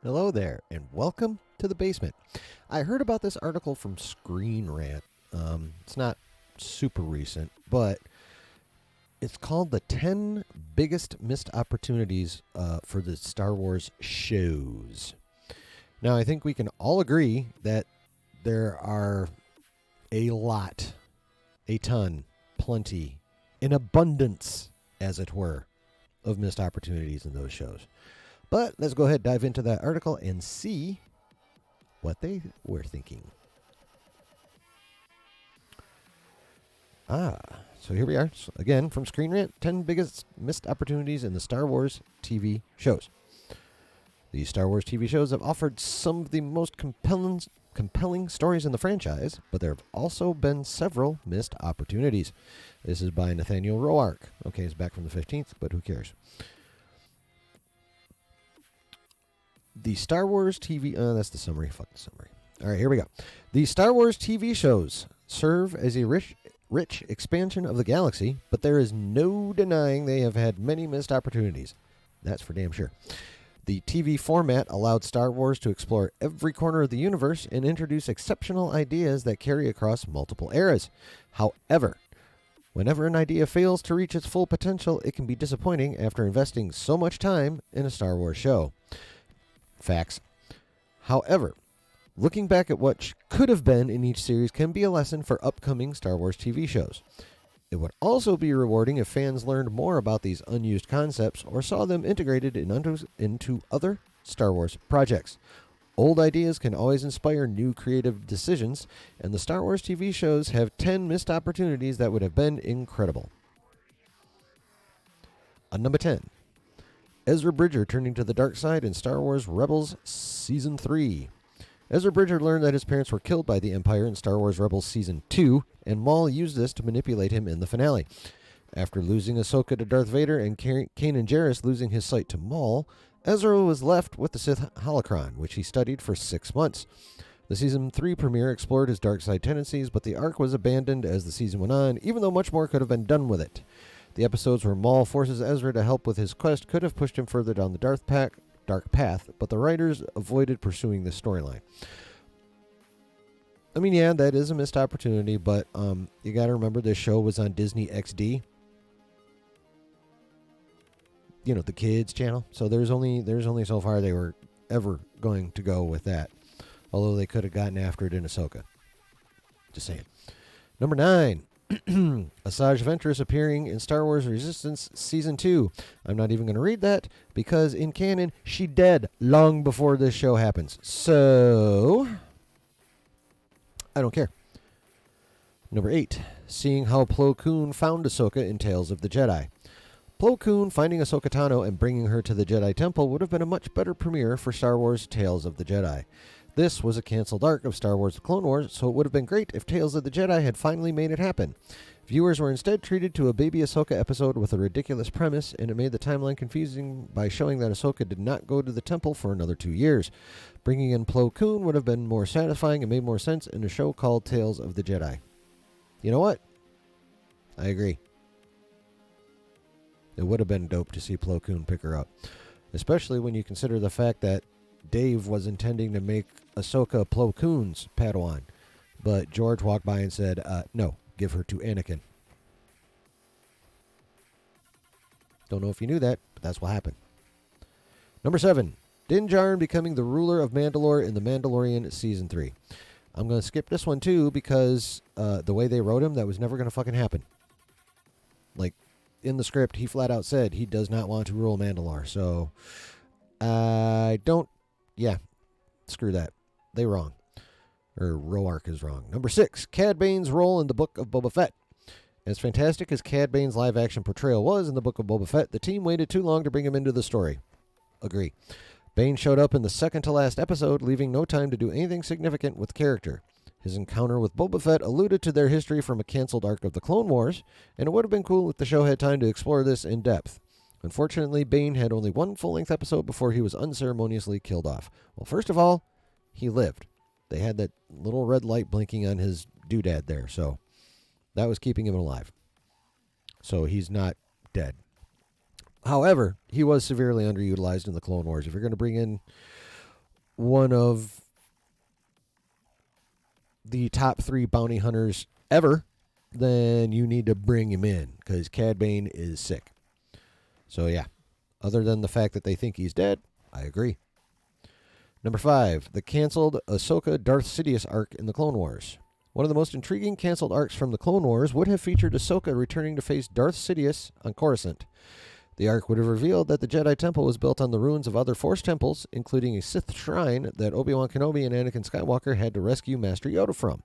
Hello there, and welcome to the basement. I heard about this article from Screenrant. It's not super recent, but it's called the 10 Biggest Missed Opportunities for the Star Wars Shows. Now, I think we can all agree that there are a lot, a ton, plenty, in abundance, as it were, of missed opportunities in those shows. But let's go ahead and dive into that article and see what they were thinking. So here we are. So again, from Screen Rant, 10 biggest missed opportunities in the Star Wars TV shows. These Star Wars TV shows have offered some of the most compelling stories in the franchise, but there have also been several missed opportunities. This is by Nathaniel Roark. Okay, it's back from the 15th, but who cares? The Star Wars TV... that's the summary. Fuck the summary. All right, here we go. The Star Wars TV shows serve as a rich expansion of the galaxy, but there is no denying they have had many missed opportunities. That's for damn sure. The TV format allowed Star Wars to explore every corner of the universe and introduce exceptional ideas that carry across multiple eras. However, whenever an idea fails to reach its full potential, it can be disappointing after investing so much time in a Star Wars show. Facts. However, looking back at what could have been in each series can be a lesson for upcoming Star Wars TV shows. It would also be rewarding if fans learned more about these unused concepts or saw them integrated into other Star Wars projects. Old ideas can always inspire new creative decisions, and the Star Wars TV shows have 10 missed opportunities that would have been incredible. Number 10. Ezra Bridger turning to the dark side in Star Wars Rebels Season 3. Ezra Bridger learned that his parents were killed by the Empire in Star Wars Rebels Season 2, and Maul used this to manipulate him in the finale. After losing Ahsoka to Darth Vader and Kanan Jarrus losing his sight to Maul, Ezra was left with the Sith holocron, which he studied for 6 months. The Season 3 premiere explored his dark side tendencies, but the arc was abandoned as the season went on, even though much more could have been done with it. The episodes where Maul forces Ezra to help with his quest could have pushed him further down the dark path, but the writers avoided pursuing this storyline. I mean, yeah, that is a missed opportunity, but you got to remember this show was on Disney XD. You know, the kids channel. So there's only so far they were ever going to go with that. Although they could have gotten after it in Ahsoka. Just saying. Number 9. Asajj Ventress appearing in Star Wars Resistance Season 2. I'm not even going to read that because in canon, she dead long before this show happens. So, I don't care. Number 8. Seeing how Plo Koon found Ahsoka in Tales of the Jedi. Plo Koon finding Ahsoka Tano and bringing her to the Jedi Temple would have been a much better premiere for Star Wars Tales of the Jedi. This was a canceled arc of Star Wars The Clone Wars, so it would have been great if Tales of the Jedi had finally made it happen. Viewers were instead treated to a Baby Ahsoka episode with a ridiculous premise, and it made the timeline confusing by showing that Ahsoka did not go to the temple for another 2 years. Bringing in Plo Koon would have been more satisfying and made more sense in a show called Tales of the Jedi. You know what? I agree. It would have been dope to see Plo Koon pick her up, especially when you consider the fact that Dave was intending to make Ahsoka Plo Koon's Padawan, but George walked by and said, no, give her to Anakin. Don't know if you knew that, but that's what happened. Number 7. Din Djarin becoming the ruler of Mandalore in The Mandalorian Season 3. I'm going to skip this one too because the way they wrote him, that was never going to fucking happen. Like, in the script, he flat out said he does not want to rule Mandalore, so I don't... Yeah, screw that. They wrong. Or Roark is wrong. Number 6, Cad Bane's role in the Book of Boba Fett. As fantastic as Cad Bane's live-action portrayal was in the Book of Boba Fett, the team waited too long to bring him into the story. Agree. Bane showed up in the second-to-last episode, leaving no time to do anything significant with the character. His encounter with Boba Fett alluded to their history from a canceled arc of the Clone Wars, and it would have been cool if the show had time to explore this in depth. Unfortunately, Bane had only one full-length episode before he was unceremoniously killed off. Well, first of all, he lived. They had that little red light blinking on his doodad there, so that was keeping him alive. So he's not dead. However, he was severely underutilized in the Clone Wars. If you're going to bring in one of the top 3 bounty hunters ever, then you need to bring him in because Cad Bane is sick. So, yeah. Other than the fact that they think he's dead, I agree. Number 5, the canceled Ahsoka Darth Sidious arc in the Clone Wars. One of the most intriguing canceled arcs from the Clone Wars would have featured Ahsoka returning to face Darth Sidious on Coruscant. The arc would have revealed that the Jedi Temple was built on the ruins of other Force temples, including a Sith shrine that Obi-Wan Kenobi and Anakin Skywalker had to rescue Master Yoda from.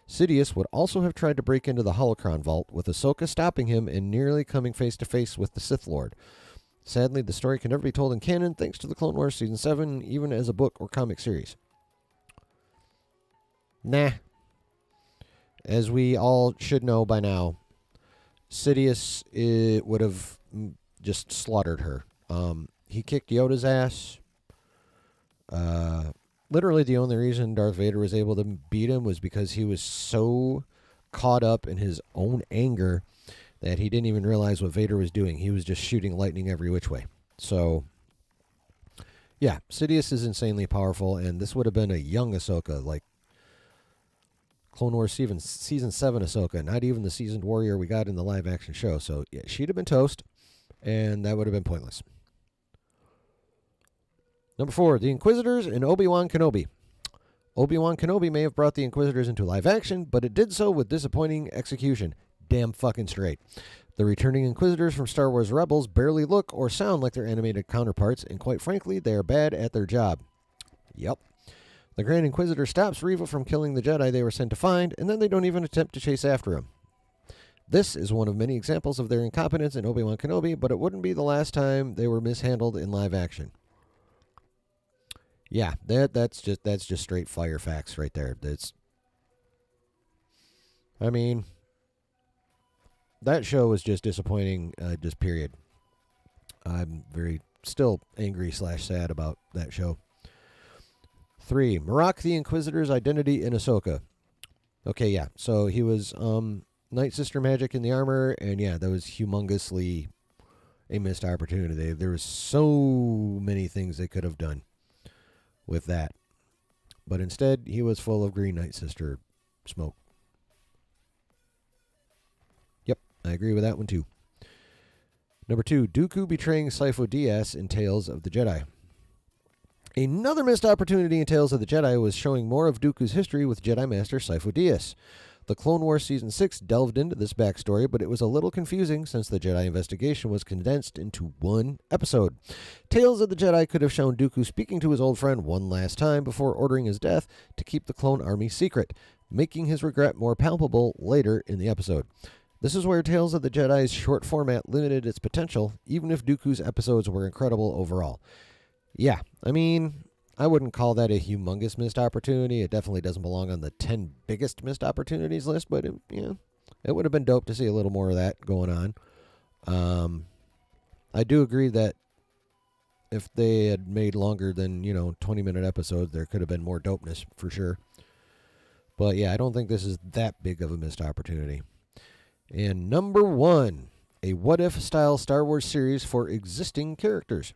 Sidious would also have tried to break into the Holocron Vault, with Ahsoka stopping him and nearly coming face-to-face with the Sith Lord. Sadly, the story can never be told in canon thanks to the Clone Wars Season 7, even as a book or comic series. Nah. As we all should know by now, Sidious would have just slaughtered her. He kicked Yoda's ass. Literally the only reason Darth Vader was able to beat him was because he was so caught up in his own anger that he didn't even realize what Vader was doing. He was just shooting lightning every which way. So, yeah, Sidious is insanely powerful, and this would have been a young Ahsoka, like Clone Wars Season 7 Ahsoka, not even the seasoned warrior we got in the live-action show. So, yeah, she'd have been toast, and that would have been pointless. Number 4, the Inquisitors and Obi-Wan Kenobi. Obi-Wan Kenobi may have brought the Inquisitors into live action, but it did so with disappointing execution. Damn fucking straight. The returning Inquisitors from Star Wars Rebels barely look or sound like their animated counterparts, and quite frankly, they are bad at their job. Yep. The Grand Inquisitor stops Reva from killing the Jedi they were sent to find, and then they don't even attempt to chase after him. This is one of many examples of their incompetence in Obi-Wan Kenobi, but it wouldn't be the last time they were mishandled in live action. Yeah, that's just straight fire facts right there. That show was just disappointing, just period. I'm still angry / sad about that show. 3, Marok the Inquisitor's identity in Ahsoka. Okay, yeah, so he was Night Sister magic in the armor, and yeah, that was humongously a missed opportunity. There was so many things they could have done with that. But instead, he was full of green Night Sister smoke. Yep, I agree with that one too. Number 2, Dooku betraying Sifo Dyas in Tales of the Jedi. Another missed opportunity in Tales of the Jedi was showing more of Dooku's history with Jedi Master Sifo Dyas. The Clone Wars Season 6 delved into this backstory, but it was a little confusing since the Jedi investigation was condensed into one episode. Tales of the Jedi could have shown Dooku speaking to his old friend one last time before ordering his death to keep the clone army secret, making his regret more palpable later in the episode. This is where Tales of the Jedi's short format limited its potential, even if Dooku's episodes were incredible overall. Yeah, I wouldn't call that a humongous missed opportunity. It definitely doesn't belong on the 10 biggest missed opportunities list, but it would have been dope to see a little more of that going on. I do agree that if they had made longer than, 20-minute episodes, there could have been more dopeness for sure. But yeah, I don't think this is that big of a missed opportunity. And number 1, a what-if style Star Wars series for existing characters.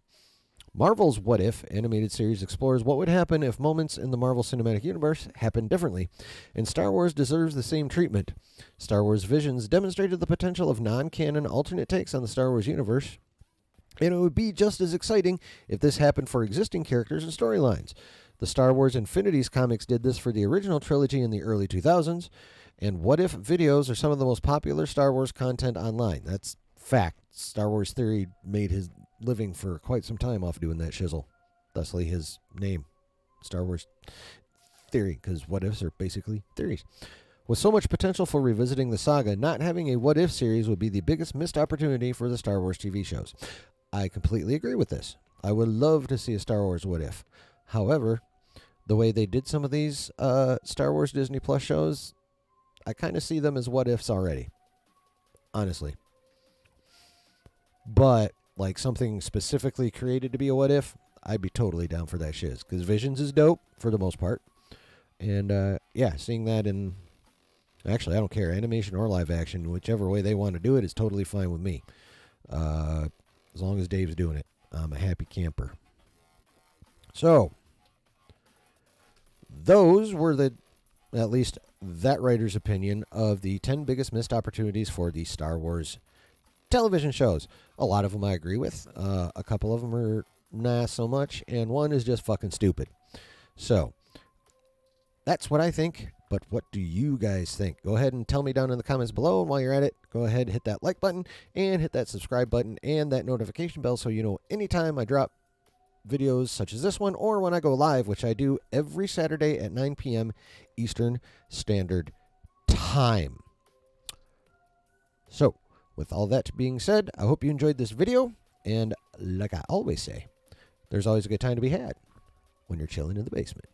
Marvel's What If animated series explores what would happen if moments in the Marvel Cinematic Universe happened differently, and Star Wars deserves the same treatment. Star Wars Visions demonstrated the potential of non-canon alternate takes on the Star Wars universe, and it would be just as exciting if this happened for existing characters and storylines. The Star Wars Infinities comics did this for the original trilogy in the early 2000s, and What If videos are some of the most popular Star Wars content online. That's fact. Star Wars Theory made his living for quite some time off doing that shizzle. Thusly his name, Star Wars Theory, because what ifs are basically theories. With so much potential for revisiting the saga, not having a what if series would be the biggest missed opportunity for the Star Wars TV shows. I completely agree with this. I would love to see a Star Wars what if. However, the way they did some of these Star Wars Disney Plus shows, I kind of see them as what ifs already. Honestly. But like something specifically created to be a what if, I'd be totally down for that shiz. Because Visions is dope for the most part. And yeah, seeing that in, actually I don't care, animation or live action, whichever way they want to do it is totally fine with me. As long as Dave's doing it, I'm a happy camper. So, those were at least that writer's opinion of the 10 biggest missed opportunities for the Star Wars television shows. A lot of them I agree with. A couple of them are nah so much, and one is just fucking stupid. So, that's what I think, but what do you guys think? Go ahead and tell me down in the comments below, and while you're at it, go ahead and hit that like button, and hit that subscribe button, and that notification bell so you know anytime I drop videos such as this one, or when I go live, which I do every Saturday at 9 p.m. Eastern Standard Time. So, with all that being said, I hope you enjoyed this video, and like I always say, there's always a good time to be had when you're chilling in the basement.